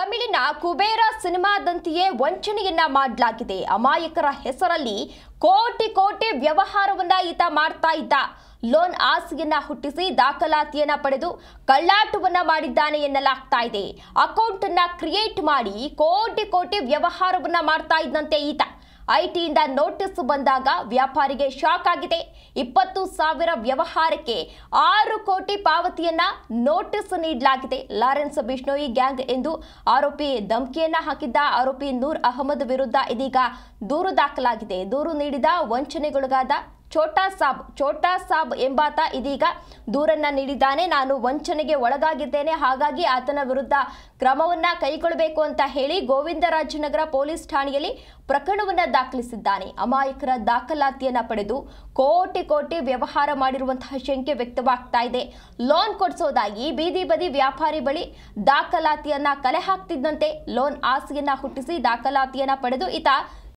ತಮಿಳಿನ ಕುಬೇರ ಸಿನಿಮಾದಂತೆಯೇ ವಂಚನೆಯನ್ನ ಮಾಡಲಾಗಿದೆ. ಅಮಾಯಕರ ಹೆಸರಲ್ಲಿ ಕೋಟಿ ಕೋಟಿ ವ್ಯವಹಾರವನ್ನ ಈತ ಮಾಡ್ತಾ ಇದ್ದ. ಲೋನ್ ಆಸೆಯನ್ನ ಹುಟ್ಟಿಸಿ ದಾಖಲಾತಿಯನ್ನ ಪಡೆದು ಕಳ್ಳಾಟವನ್ನ ಮಾಡಿದ್ದಾನೆ ಎನ್ನಲಾಗ್ತಾ ಇದೆ. ಅಕೌಂಟ್ ಅನ್ನ ಕ್ರಿಯೇಟ್ ಮಾಡಿ ಕೋಟಿ ಕೋಟಿ ವ್ಯವಹಾರವನ್ನ ಮಾಡ್ತಾ ಇದ್ದಂತೆ ಈತ. ಐಟಿಯಿಂದ ನೋಟಿಸ್ ಬಂದಾಗ ವ್ಯಾಪಾರಿಗೆ ಶಾಕ್ ಆಗಿದೆ. 20,000 ವ್ಯವಹಾರಕ್ಕೆ 6 ಕೋಟಿ ಪಾವತಿಯನ್ನ ನೋಟಿಸ್ ನೀಡಲಾಗಿದೆ. ಲಾರೆನ್ಸ್ ಬಿಷ್ಣೋಯಿ ಗ್ಯಾಂಗ್ ಎಂದು ಆರೋಪಿ ಧಮಕಿಯನ್ನ ಹಾಕಿದ್ದ ಆರೋಪಿ ನೂರ್ ಅಹಮದ್ ವಿರುದ್ಧ ಇದೀಗ ದೂರು ದಾಖಲಾಗಿದೆ. ದೂರು ನೀಡಿದ ವಂಚನೆಗೊಳಗಾದ ಛೋಟಾ ಸಾಬ್ ಎಂಬಾತ ಇದೀಗ ದೂರನ್ನ ನೀಡಿದ್ದಾನೆ. ನಾನು ವಂಚನೆಗೆ ಒಳಗಾಗಿದ್ದೇನೆ, ಹಾಗಾಗಿ ಆತನ ವಿರುದ್ಧ ಕ್ರಮವನ್ನ ಕೈಗೊಳ್ಳಬೇಕು ಅಂತ ಹೇಳಿ ಗೋವಿಂದರಾಜನಗರ ಪೊಲೀಸ್ ಠಾಣೆಯಲ್ಲಿ ಪ್ರಕರಣವನ್ನ ದಾಖಲಿಸಿದ್ದಾನೆ. ಅಮಾಯಕರ ದಾಖಲಾತಿಯನ್ನ ಪಡೆದು ಕೋಟಿ ಕೋಟಿ ವ್ಯವಹಾರ ಮಾಡಿರುವಂತಹ ಶಂಕೆ ವ್ಯಕ್ತವಾಗ್ತಾ ಇದೆ. ಲೋನ್ ಕೊಡಿಸೋದಾಗಿ ಬೀದಿ ಬದಿ ವ್ಯಾಪಾರಿ ಬಳಿ ದಾಖಲಾತಿಯನ್ನ ಕಲೆ ಹಾಕ್ತಿದ್ದಂತೆ ಲೋನ್ ಆಸೆಯನ್ನ ಹುಟ್ಟಿಸಿ ದಾಖಲಾತಿಯನ್ನ ಪಡೆದು ಈತ